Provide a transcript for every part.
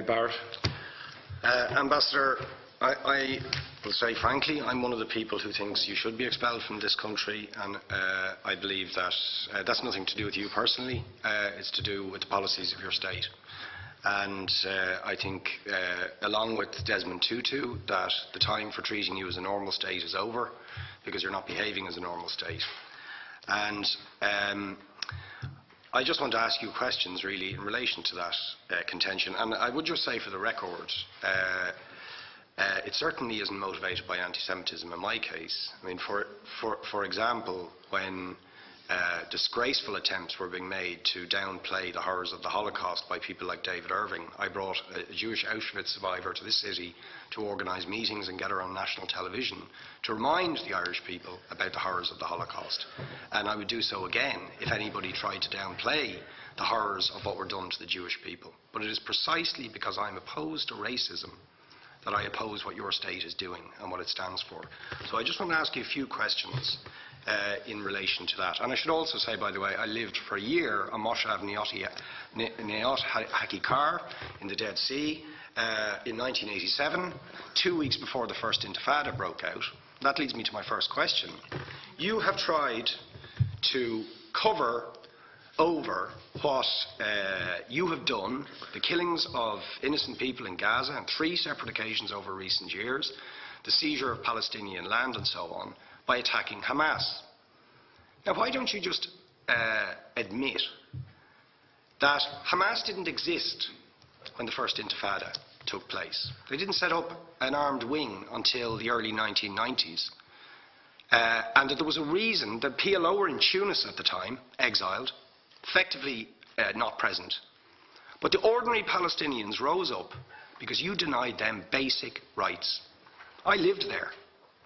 Barrett. Ambassador, I will say frankly, I'm one of the people who thinks you should be expelled from this country, and I believe that that's nothing to do with you personally. It's to do with the policies of your state. And I think, along with Desmond Tutu, that the time for treating you as a normal state is over, because you're not behaving as a normal state. And I just want to ask you questions, really, in relation to that contention. And I would just say, for the record, it certainly isn't motivated by anti-Semitism in my case. I mean, for example, when disgraceful attempts were being made to downplay the horrors of the Holocaust by people like David Irving, I brought a Jewish Auschwitz survivor to this city to organise meetings and get her on national television to remind the Irish people about the horrors of the Holocaust. And I would do so again if anybody tried to downplay the horrors of what were done to the Jewish people. But it is precisely because I'm opposed to racism that I oppose what your state is doing and what it stands for. So I just want to ask you a few questions in relation to that. And I should also say, by the way, I lived for a year on Moshav Neot Hakikar in the Dead Sea in 1987, 2 weeks before the first Intifada broke out. That leads me to my first question. You have tried to cover over what you have done, the killings of innocent people in Gaza on 3 separate occasions over recent years, the seizure of Palestinian land and so on, by attacking Hamas. Now, why don't you just admit that Hamas didn't exist when the first Intifada took place? They didn't set up an armed wing until the early 1990s. And that there was a reason that PLO were in Tunis at the time, exiled, effectively not present. But the ordinary Palestinians rose up because you denied them basic rights. I lived there.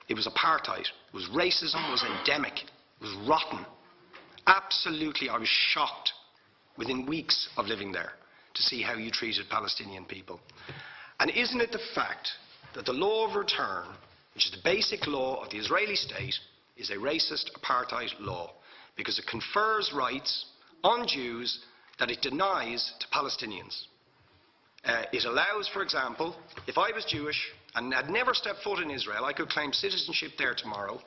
It was apartheid. It was racism. It was endemic. It was rotten. Absolutely, I was shocked within weeks of living there to see how you treated Palestinian people. And isn't it the fact that the law of return, which is the basic law of the Israeli state, is a racist apartheid law because it confers rights on Jews that it denies to Palestinians? It allows, for example, if I was Jewish and had never stepped foot in Israel, I could claim citizenship there tomorrow,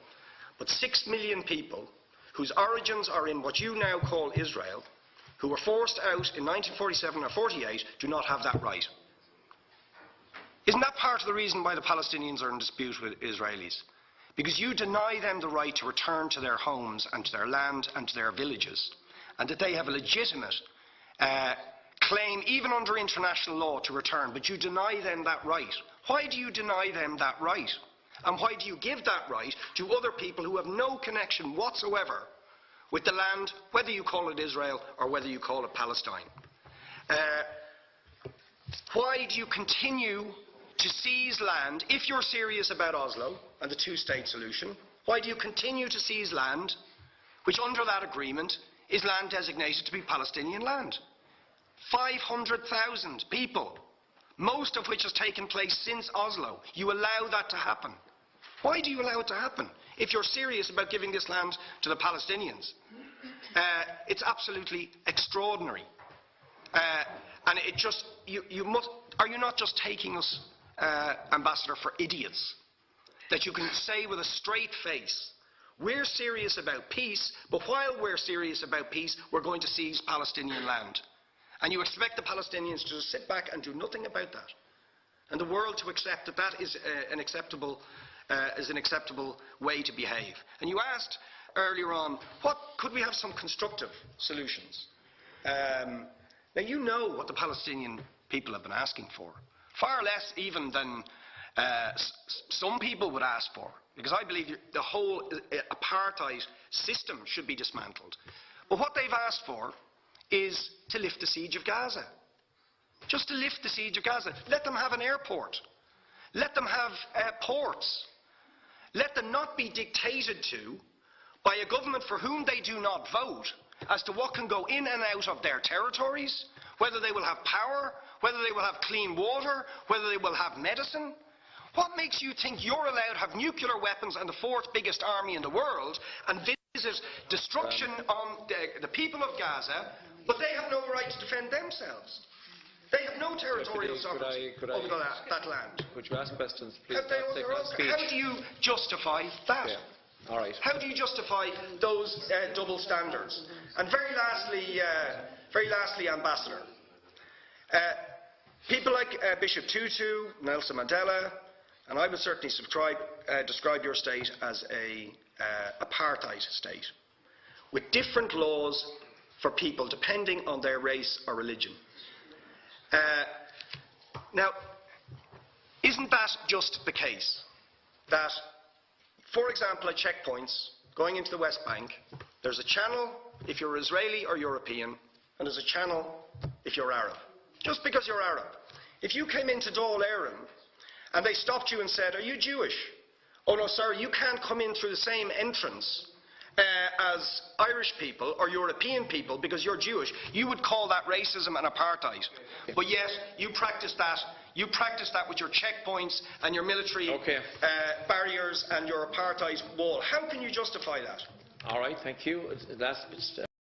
but 6 million people whose origins are in what you now call Israel, who were forced out in 1947 or 48, do not have that right. Isn't that part of the reason why the Palestinians are in dispute with Israelis? Because you deny them the right to return to their homes and to their land and to their villages, and that they have a legitimate claim, even under international law, to return, but you deny them that right. Why do you deny them that right? And why do you give that right to other people who have no connection whatsoever with the land, whether you call it Israel or whether you call it Palestine? Why do you continue to seize land, if you're serious about Oslo and the two-state solution? Why do you continue to seize land, which under that agreement is land designated to be Palestinian land? 500,000 people, most of which has taken place since Oslo. You allow that to happen. Why do you allow it to happen if you're serious about giving this land to the Palestinians? It's absolutely extraordinary. And it just, are you not just taking us, Ambassador, for idiots? That you can say with a straight face, we're serious about peace, but while we're serious about peace, we're going to seize Palestinian land. And you expect the Palestinians to just sit back and do nothing about that. And the world to accept that that is an acceptable way to behave. And you asked earlier on, could we have some constructive solutions? Now, you know what the Palestinian people have been asking for. Far less even than some people would ask for. Because I believe the whole apartheid system should be dismantled. But what they've asked for is to lift the siege of Gaza. Just to lift the siege of Gaza. Let them have an airport. Let them have ports. Let them not be dictated to by a government for whom they do not vote as to what can go in and out of their territories, whether they will have power, whether they will have clean water, whether they will have medicine. What makes you think you're allowed to have nuclear weapons and the 4th biggest army in the world and visit destruction on the people of Gaza, but they have no right to defend themselves? They have no territorial sovereignty over that land. Could you ask questions, please? How do you justify that? Yeah. All right. How do you justify those double standards? And very lastly, Ambassador, people like Bishop Tutu, Nelson Mandela, and I would certainly describe your state as a apartheid state, with different laws for people depending on their race or religion. Now, isn't that just the case that, for example, at checkpoints going into the West Bank, there's a channel if you're Israeli or European, and there's a channel if you're Arab, just because you're Arab. If you came into Dáil Éireann and they stopped you and said, "Are you Jewish?" "Oh no, sorry, you can't come in through the same entrance as Irish people or European people because you're Jewish," you would call that racism and apartheid. But yet you practice that. You practice that with your checkpoints and your military barriers and your apartheid wall. How can you justify that? All right, thank you.